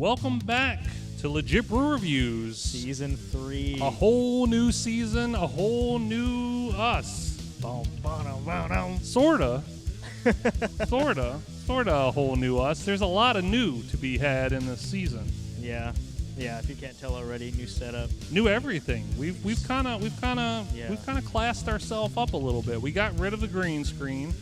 Welcome back to Legit Brew Reviews. Season 3. A whole new season, a whole new us. Sorta. Sorta a whole new us. There's a lot of new to be had in this season. Yeah, if you can't tell already, new setup. New everything. We've kind of classed ourselves up a little bit. We got rid of the green screen.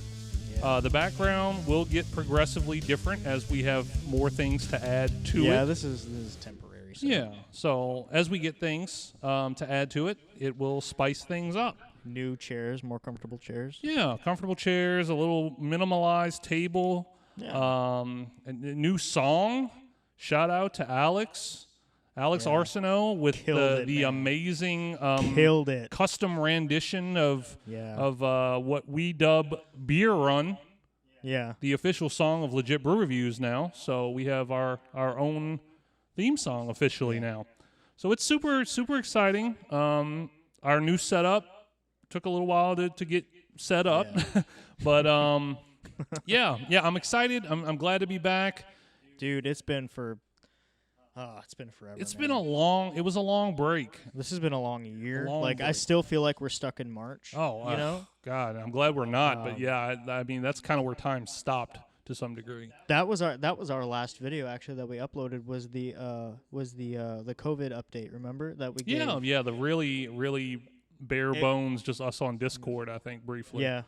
Yeah. The background will get progressively different as we have more things to add to it. Yeah, this is temporary. So. Yeah, so as we get things to add to it, it will spice things up. New chairs, more comfortable chairs. Yeah, comfortable chairs, a little minimalized table, Yeah. a new song. Shout out to Alex Arceneaux with the amazing Killed it. custom rendition of Yeah. what we dub Beer Run. Yeah. The official song of Legit Brew Reviews now. So we have our own theme song officially now. So it's super, super exciting. Our new setup took a little while to get set up. Yeah. But, yeah, I'm excited. I'm glad to be back. Dude, it's been forever. It's man. been it was a long break. This has been a long year. A long I break. still feel like we're stuck in March. Oh, you know? God, I'm glad we're not. But yeah, I mean, that's kind of where time stopped to some degree. That was our last video actually that we uploaded was the COVID update, remember? That we gave? Yeah, the really, really bare bones, just us on Discord, I think, briefly. Yeah.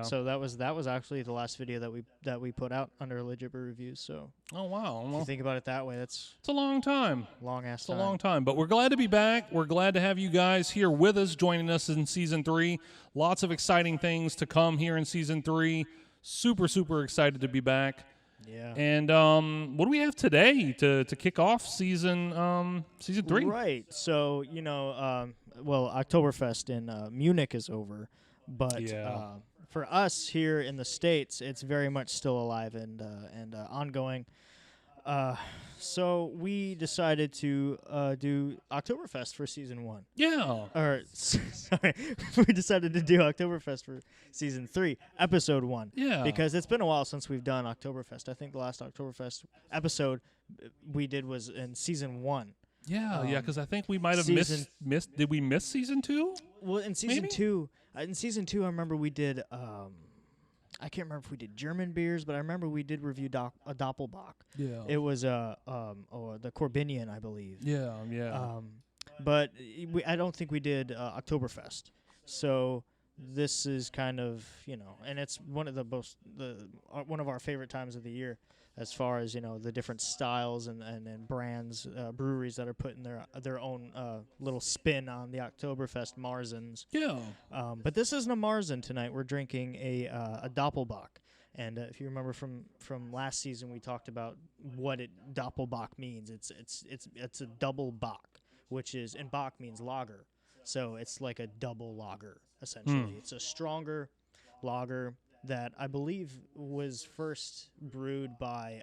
So that was actually the last video that we put out under Legit Brew Reviews. So Oh, wow. if Well, you think about it that way, it's it's a long time. long ass It's time. a long time, but we're glad to be back. We're glad to have you guys here with us, joining us in Season 3. Lots of exciting things to come here in Season 3. Super, super excited to be back. Yeah. And what do we have today to kick off Season 3? Right. So Oktoberfest in Munich is over, but for us here in the States, it's very much still alive and ongoing. So we decided to do Oktoberfest for Season 1. Yeah. Or, sorry, we decided to do Oktoberfest for Season 3, Episode 1. Yeah. Because it's been a while since we've done Oktoberfest. I think the last Oktoberfest episode we did was in Season 1. Yeah, because I think we might have season- missed. Did we miss Season 2? Well, in Season Maybe? 2, I remember we did, I can't remember if we did German beers, but I remember we did review a Doppelbock. Yeah. It was the Corbinian, I believe. Yeah. But I don't think we did Oktoberfest. So this is kind of, and it's one of one of our favorite times of the year as far as, the different styles and brands, breweries that are putting their own little spin on the Oktoberfest Marzens. Yeah. But this isn't a Marzen tonight. We're drinking a Doppelbock. And if you remember from last season, we talked about what Doppelbock means. It's a double bock, and bock means lager. So it's like a double lager, essentially. It's a stronger lager that I believe was first brewed by...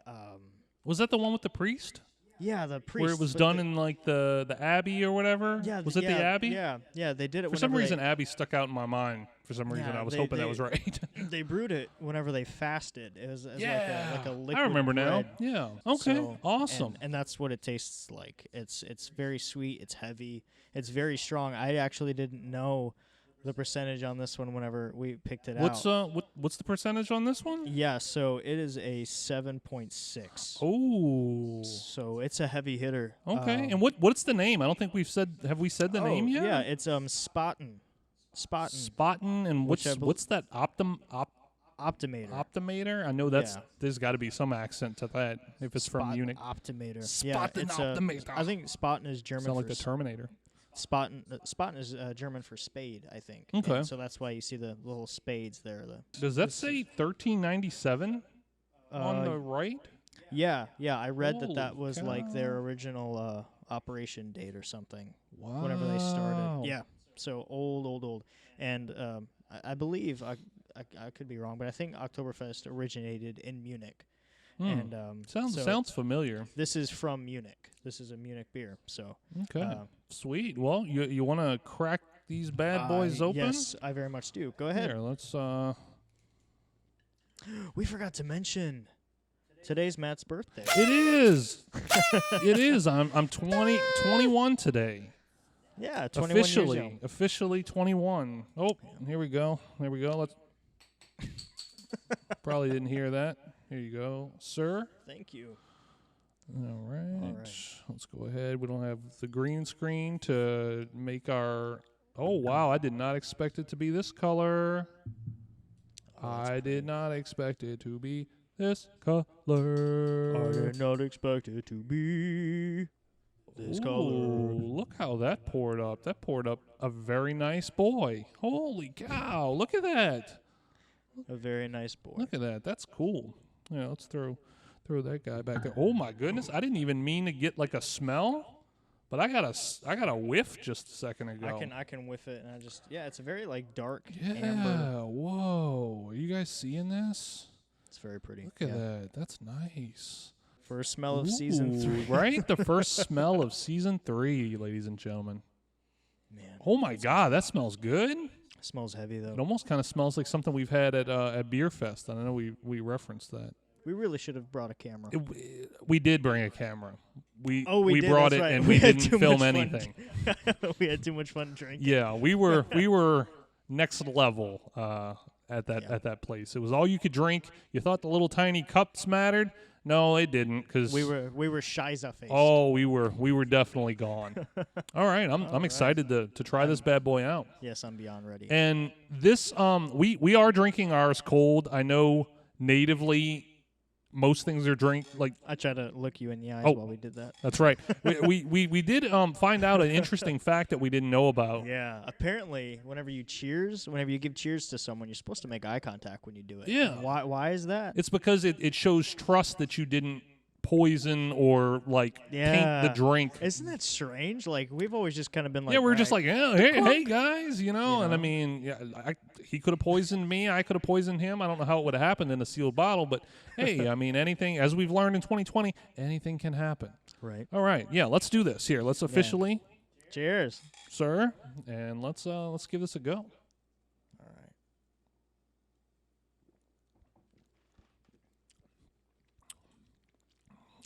Was that the one with the priest? Yeah, the priest. Where it was done in like the Abbey or whatever? Yeah. Was it the Abbey? Yeah, they did it For some reason, Abbey stuck out in my mind. For some reason, I was hoping that was right. They brewed it whenever they fasted. It was like a liquid I remember bread. now. Yeah. Okay. So, awesome. And that's what it tastes like. It's very sweet. It's heavy. It's very strong. I actually didn't know the percentage on this one whenever we picked it out. What's the percentage on this one? Yeah, so it is a 7.6. Oh. So it's a heavy hitter. Okay. And what's the name? I don't think have we said the name yet? Yeah, it's Spaten. Spaten, and what's that Optimator. Optimator? I know there's got to be some accent to that if it's from Munich. Optimator. Spaten Optimator. I think Spaten is German. Sound like the Terminator. Spaten is German for spade, I think. Okay. And so that's why you see the little spades there. Does that say 1397 on the right? Yeah. I read Holy that was cow. like their original operation date or something. Wow. Whenever they started. Yeah. So old. And I believe, I could be wrong, but I think Oktoberfest originated in Munich. And sounds familiar. This is from Munich. This is a Munich beer. So okay, sweet. Well, you want to crack these bad boys open? Yes, I very much do. Go ahead. Here, let's. We forgot to mention Today's Matt's birthday. It is. It is. I'm 21 today. Yeah, 21 years young. Officially 21. Oh, here we go. Let's. Probably didn't hear that. Here you go, sir. Thank you. All right. Let's go ahead. We don't have the green screen to make our. Oh wow! I did not expect it to be this color. I did not expect it to be this color. I did not expect it to be this color. Look how that poured up. That poured up a very nice boy. Holy cow! Look at that. A very nice boy. Look at that. That's cool. Yeah, let's throw that guy back there. Oh my goodness! I didn't even mean to get like a smell, but I got a whiff just a second ago. I can whiff it, and it's a very like dark Yeah. amber. Whoa! Are you guys seeing this? It's very pretty. Look at that. That's nice. First smell of season 3. Right? The first smell of season 3, ladies and gentlemen. Man. Oh my God, that smells good. It smells heavy though. It almost kind of smells like something we've had at Beer Fest. I know we referenced that. We really should have brought a camera. We did bring a camera. We did, brought it right. and we we had didn't too film much fun. anything. We had too much fun drinking. Yeah, we were next level at that place. It was all you could drink. You thought the little tiny cups mattered. No, it didn't, because we were Shiza faced. Oh, we were definitely gone. All right, I'm excited to try this bad boy out. Yes, I'm beyond ready. And this we are drinking ours cold. I know natively most things are like. I tried to look you in the eyes while we did that. That's right. we did find out an interesting fact that we didn't know about. Yeah, apparently whenever you give cheers to someone, you're supposed to make eye contact when you do it. Yeah. Why is that? It's because it shows trust that you didn't poison or like taint the drink. Isn't that strange? Like we've always just kind of been like, we're just like, hey guys, You And I know? mean, he could have poisoned me. I could have poisoned him. I don't know how it would have happened in a sealed bottle, but hey, I mean, anything, as we've learned in 2020, anything can happen. Right. All right, yeah, let's do this here. Let's officially, Cheers. sir, and let's give this a go. All right.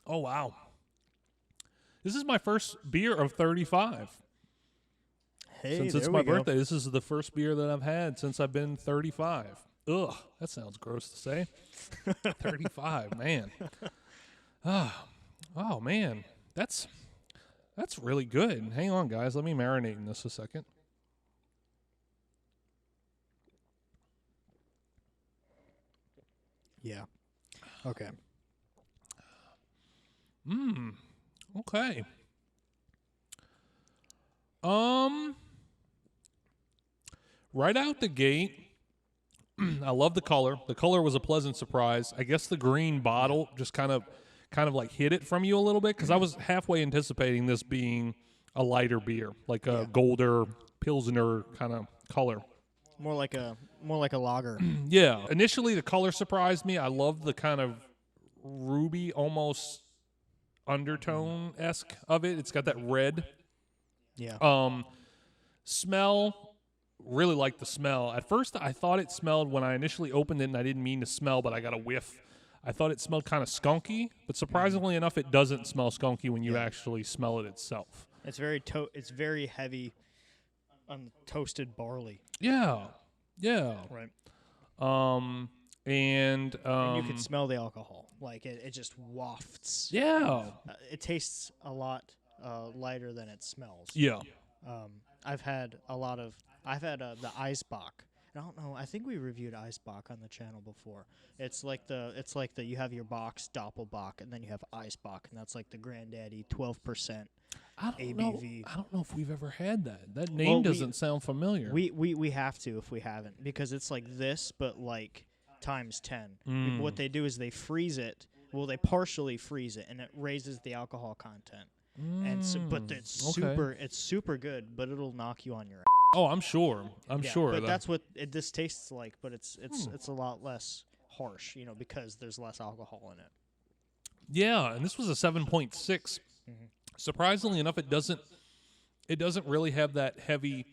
Oh wow, this is my first beer of 35. Hey, Since it's my birthday, this is the first beer that I've had since I've been 35. Ugh, that sounds gross to say. 35, man. Oh man, that's really good. Hang on, guys. Let me marinate in this a second. Yeah. Okay. Okay. Right out the gate, I love the color. The color was a pleasant surprise. I guess the green bottle just kind of like hid it from you a little bit, because I was halfway anticipating this being a lighter beer, like a golder pilsner kind of color. More like a lager. Yeah. Initially, the color surprised me. I love the kind of ruby, almost undertone-esque of it. It's got that red. Yeah. Smell, really like the smell. At first, I thought it smelled, when I initially opened it, and I didn't mean to smell, but I got a whiff. I thought it smelled kind of skunky, but surprisingly enough, it doesn't smell skunky when you actually smell it itself. It's very heavy on toasted barley. Yeah. Yeah. Right. And you can smell the alcohol. Like it just wafts. Yeah. It tastes a lot lighter than it smells. Yeah. I've had the Eisbach. I don't know. I think we reviewed Eisbach on the channel before. It's like you have your box Doppelbock, and then you have Eisbach, and that's like the granddaddy 12% ABV. I don't know if we've ever had that. That name doesn't sound familiar. We have to if we haven't, because it's like this, but like times 10. What they do is they freeze it. Well, they partially freeze it, and it raises the alcohol content. And but it's super good, but it'll knock you on your ass. Oh, I'm sure. I'm sure. But that's what this tastes like, but it's a lot less harsh, because there's less alcohol in it. Yeah, and this was a 7.6. Surprisingly enough, it doesn't really have that heavy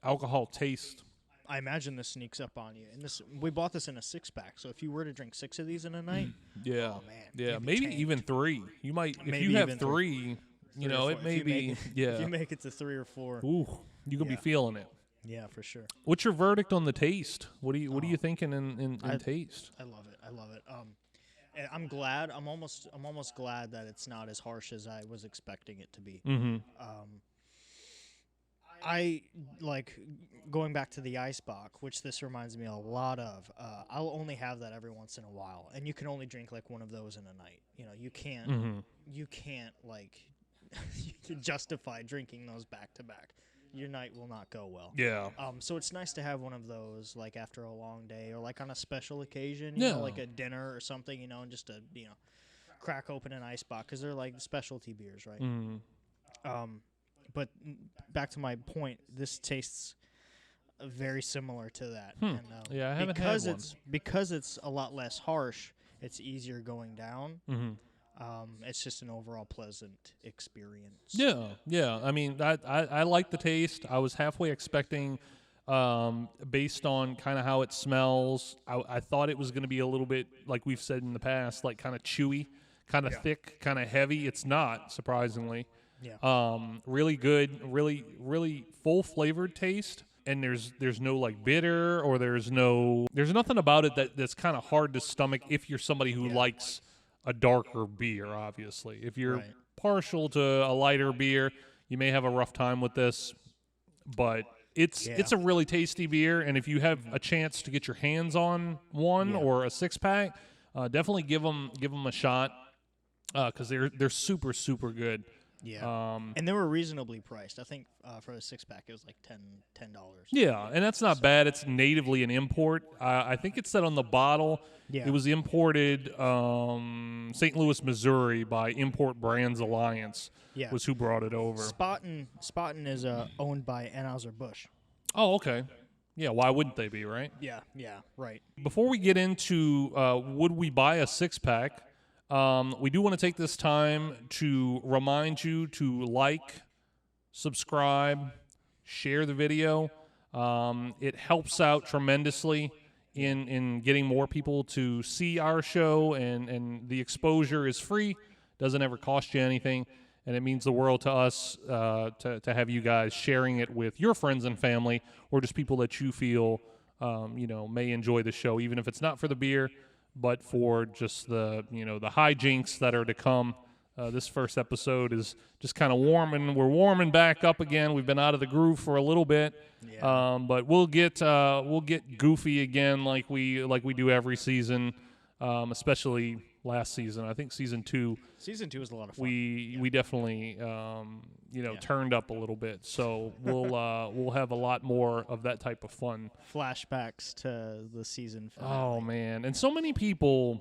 alcohol taste I imagine this sneaks up on you. And we bought this in a 6-pack, so if you were to drink 6 of these in a night, Yeah. oh man, Yeah, you'd be maybe tanked. even 3. You might if Maybe you have even 3, you know, it may be If you make it to 3 or 4, ooh, you could be Yeah. feeling it. yeah, for sure. What's your verdict on the taste? What are you thinking in taste? I love it. I love it. And I'm glad. I'm almost glad that it's not as harsh as I was expecting it to be. Mm-hmm. I like going back to the ice bock, which this reminds me a lot of. I'll only have that every once in a while, and you can only drink like one of those in a night. You know, you can't like justify drinking those back to back. Your night will not go well. Yeah. So it's nice to have one of those like after a long day or like on a special occasion, you know, like a dinner or something, you know, and just to crack open an ice box because they're like specialty beers, right? But back to my point, this tastes very similar to that. And, Yeah, I haven't because had one. because it's a lot less harsh, it's easier going down. It's just an overall pleasant experience. Yeah, yeah. I mean, I like the taste. I was halfway expecting, based on kind of how it smells, I thought it was going to be a little bit, like we've said in the past, like kind of chewy, kind of thick, kind of heavy. It's not, surprisingly. Yeah. Really good, really full flavored taste. And there's no like bitter or there's nothing about it that's kind of hard to stomach if you're somebody who likes a darker beer. Obviously, if you're partial to a lighter beer, you may have a rough time with this. But it's a really tasty beer, and if you have a chance to get your hands on one or a 6-pack, definitely give them a shot because they're super good. Yeah. And they were reasonably priced. I think for a 6-pack, it was like $10. Yeah, and that's not bad. It's natively an import. I think it said on the bottle it was imported St. Louis, Missouri by Import Brands Alliance was who brought it over. Spaten is owned by Anheuser-Busch. Oh, okay. Yeah, why wouldn't they be, right? Yeah, right. Before we get into would we buy a 6-pack, we do want to take this time to remind you to like, subscribe, share the video. It helps out tremendously in getting more people to see our show, and the exposure is free, doesn't ever cost you anything, and it means the world to us to have you guys sharing it with your friends and family or just people that you feel may enjoy the show, even if it's not for the beer, but for just the hijinks that are to come. This first episode is just kind of warming. We're warming back up again. We've been out of the groove for a little bit, but we'll get goofy again like we do every season, especially last season. I think season 2. Season 2 was a lot of fun. We definitely turned up a little bit. So we'll have a lot more of that type of fun. Flashbacks to the season finale. Oh man, and so many people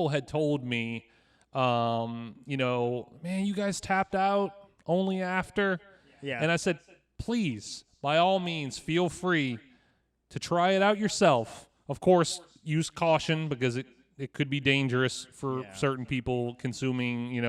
had told me, man, you guys tapped out only after. Yeah. And I said, please, by all means, feel free to try it out yourself. Of course, use caution because it could be dangerous for certain people consuming,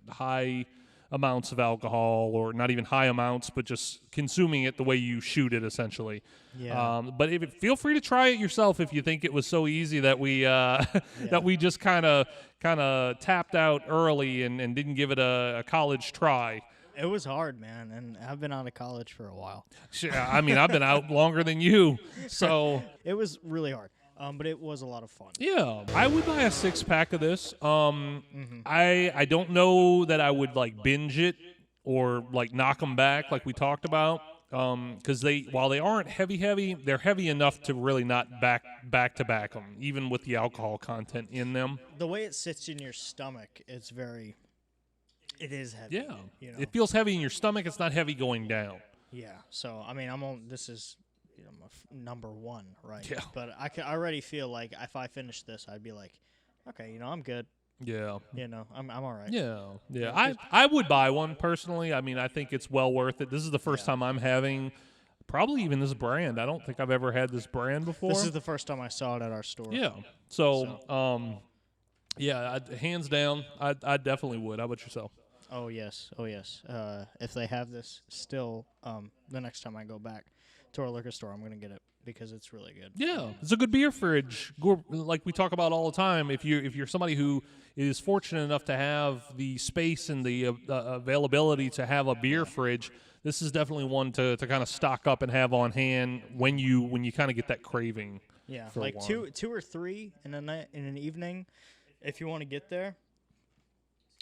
high amounts of alcohol, or not even high amounts, but just consuming it the way you shoot it, essentially. Yeah. But feel free to try it yourself if you think it was so easy that we that we just kind of tapped out early and didn't give it a college try. It was hard, man, and I've been out of college for a while. I mean, I've been out longer than you, so it was really hard. But it was a lot of fun. Yeah, I would buy a 6-pack of this. I don't know that I would like binge it or like knock them back like we talked about. Because while they aren't heavy, they're heavy enough to really not back to back them, even with the alcohol content in them. The way it sits in your stomach, it is heavy. Yeah, You know? It feels heavy in your stomach. It's not heavy going down. Yeah. So I mean, this is my number 1, right? Yeah. But I already feel like if I finish this, I'd be like, okay, I'm good. Yeah. I'm all right. Yeah. I would buy one personally. I mean, I think it's well worth it. This is the first time I'm having probably even this brand. I don't think I've ever had this brand before. This is the first time I saw it at our store. Yeah. So hands down, I definitely would. How about yourself? Oh yes. If they have this still, the next time I go back to our liquor store, I'm going to get it because it's really good. Yeah, it's a good beer fridge. Like we talk about all the time. If you're somebody who is fortunate enough to have the space and the availability to have a beer fridge, this is definitely one to kind of stock up and have on hand when you kind of get that craving. Yeah, for like one. two or three in an evening, if you want to get there.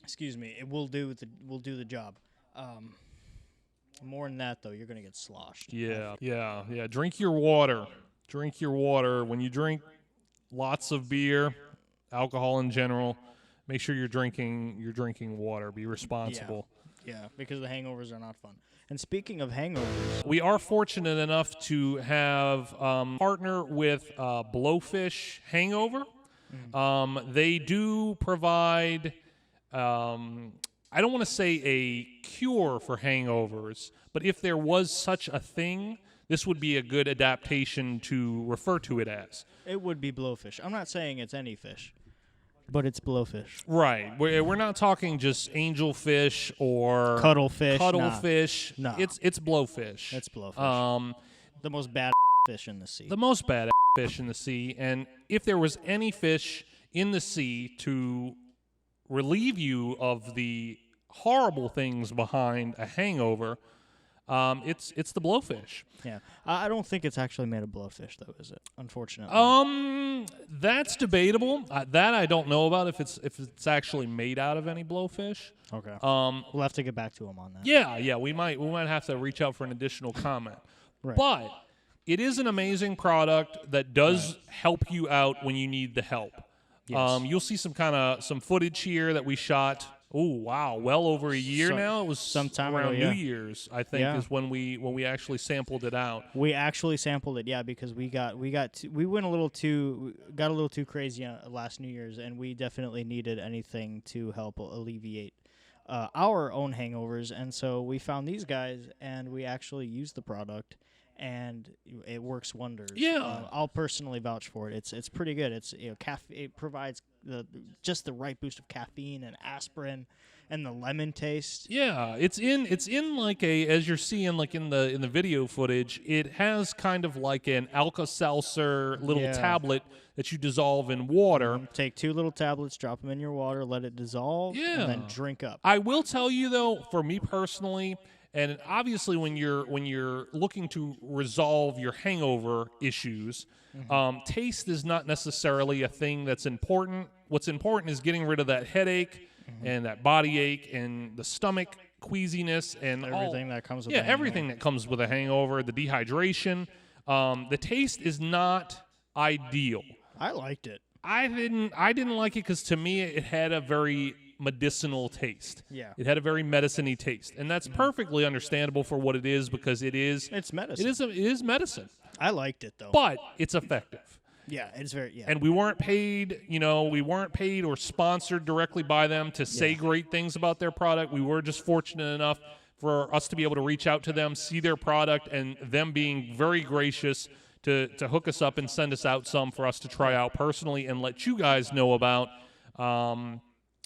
Excuse me, it will do the job. More than that, though, you're gonna get sloshed. Yeah. Drink your water. Drink your water. When you drink lots of beer, alcohol in general, make sure you're drinking water. Be responsible. Yeah, because the hangovers are not fun. And speaking of hangovers, we are fortunate enough to have partner with Blowfish Hangover. They do provide. I don't want to say a cure for hangovers, but if there was such a thing, this would be a good adaptation to refer to it as. it would be blowfish. I'm not saying it's any fish, but it's blowfish. Right. We're not talking just angelfish or Cuttlefish. Nah. No. It's blowfish. It's blowfish. The most bad fish in the sea. The most bad fish in the sea. And if there was any fish in the sea to relieve you of the horrible things behind a hangover, it's the blowfish. Yeah, I don't think it's actually made of blowfish, though, is it? Unfortunately. That's debatable. That I don't know about if it's actually made out of any blowfish. Okay. We'll have to get back to him on that. Yeah, we might have to reach out for an additional comment. Right. But it is an amazing product that does help you out when you need the help. Yes. You'll see some footage here that we shot. Oh wow, well over a year now. It was sometime around ago, New Year's, I think, is when we actually sampled it out. We actually sampled it, yeah, because we got a little too crazy last New Year's, and we definitely needed anything to help alleviate our own hangovers, and so we found these guys, and we actually used the product. And it works wonders. Yeah, I'll personally vouch for it. It's pretty good. It's it provides just the right boost of caffeine and aspirin, and the lemon taste. Yeah, it's in like as you're seeing like in the video footage. It has kind of like an Alka-Seltzer little tablet that you dissolve in water. Take 2 little tablets, drop them in your water, let it dissolve, and then drink up. I will tell you though, for me personally. And obviously, when you're looking to resolve your hangover issues, taste is not necessarily a thing that's important. What's important is getting rid of that headache and that body ache and the stomach queasiness and everything that comes with everything that comes with a hangover, the dehydration. The taste is not ideal. I liked it. I didn't like it because to me it had a very medicinal taste. Yeah. It had a very medicine-y taste. And that's perfectly understandable for what it is because it's medicine. It is medicine. I liked it though. But it's effective. Yeah, it's very And we weren't paid, or sponsored directly by them to say great things about their product. We were just fortunate enough for us to be able to reach out to them, see their product, and them being very gracious to hook us up and send us out some for us to try out personally and let you guys know about.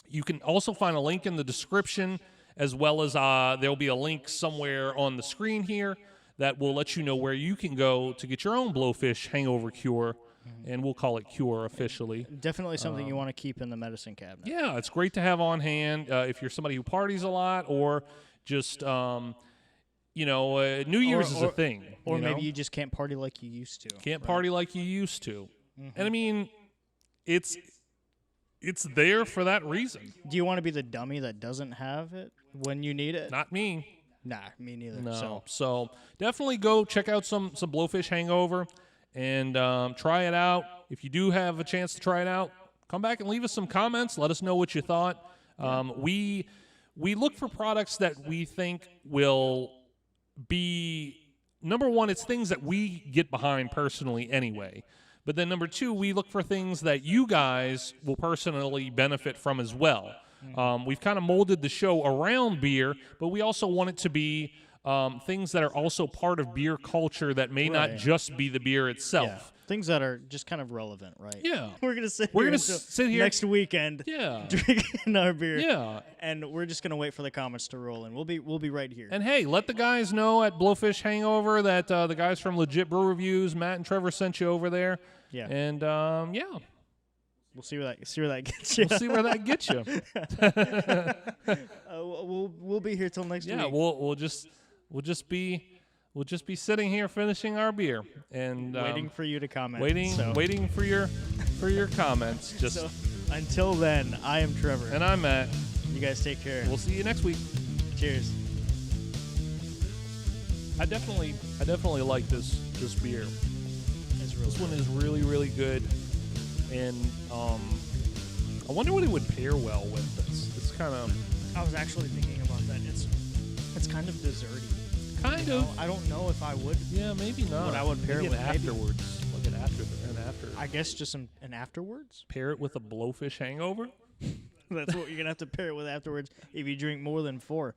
You can also find a link in the description, as well as there'll be a link somewhere on the screen here that will let you know where you can go to get your own Blowfish hangover cure, and we'll call it cure officially. Definitely something you want to keep in the medicine cabinet. Yeah, it's great to have on hand if you're somebody who parties a lot or just, New Year's is a thing. Or maybe you just can't party like you used to. Can't party like you used to. And I mean, it's there for that reason. Do you want to be the dummy that doesn't have it when you need it? Not me. Nah, me neither. No. So definitely go check out some Blowfish Hangover and try it out. If you do have a chance to try it out, come back and leave us some comments. Let us know what you thought. We look for products that we think will be, number one, it's things that we get behind personally anyway. But then number 2, we look for things that you guys will personally benefit from as well. We've kind of molded the show around beer, but we also want it to be things that are also part of beer culture that may not just be the beer itself. Things that are just kind of relevant, right? Yeah. We're gonna sit. We're here gonna until sit here next weekend. Yeah. Drinking our beer. Yeah. And we're just gonna wait for the comments to roll in. We'll be right here. And hey, let the guys know at Blowfish Hangover that the guys from Legit Brew Reviews, Matt and Trevor, sent you over there. Yeah. And yeah, we'll see where that gets you. we'll see where that gets you. We'll be here till next week. Yeah, we'll just be sitting here finishing our beer and waiting for you to comment. Waiting for your comments. Just so, until then, I am Trevor. And I'm Matt. You guys take care. We'll see you next week. Cheers. I definitely like this beer. This one is really, really good. And I wonder what it would pair well with this. It's kind of. I was actually thinking about that. It's kind of desserty. Kind of. I don't know if I would. Yeah, maybe not. What I would pair maybe it with afterwards. Like an after. I guess just an afterwards. Pair it with a Blowfish Hangover. That's what you're gonna have to pair it with afterwards if you drink more than 4.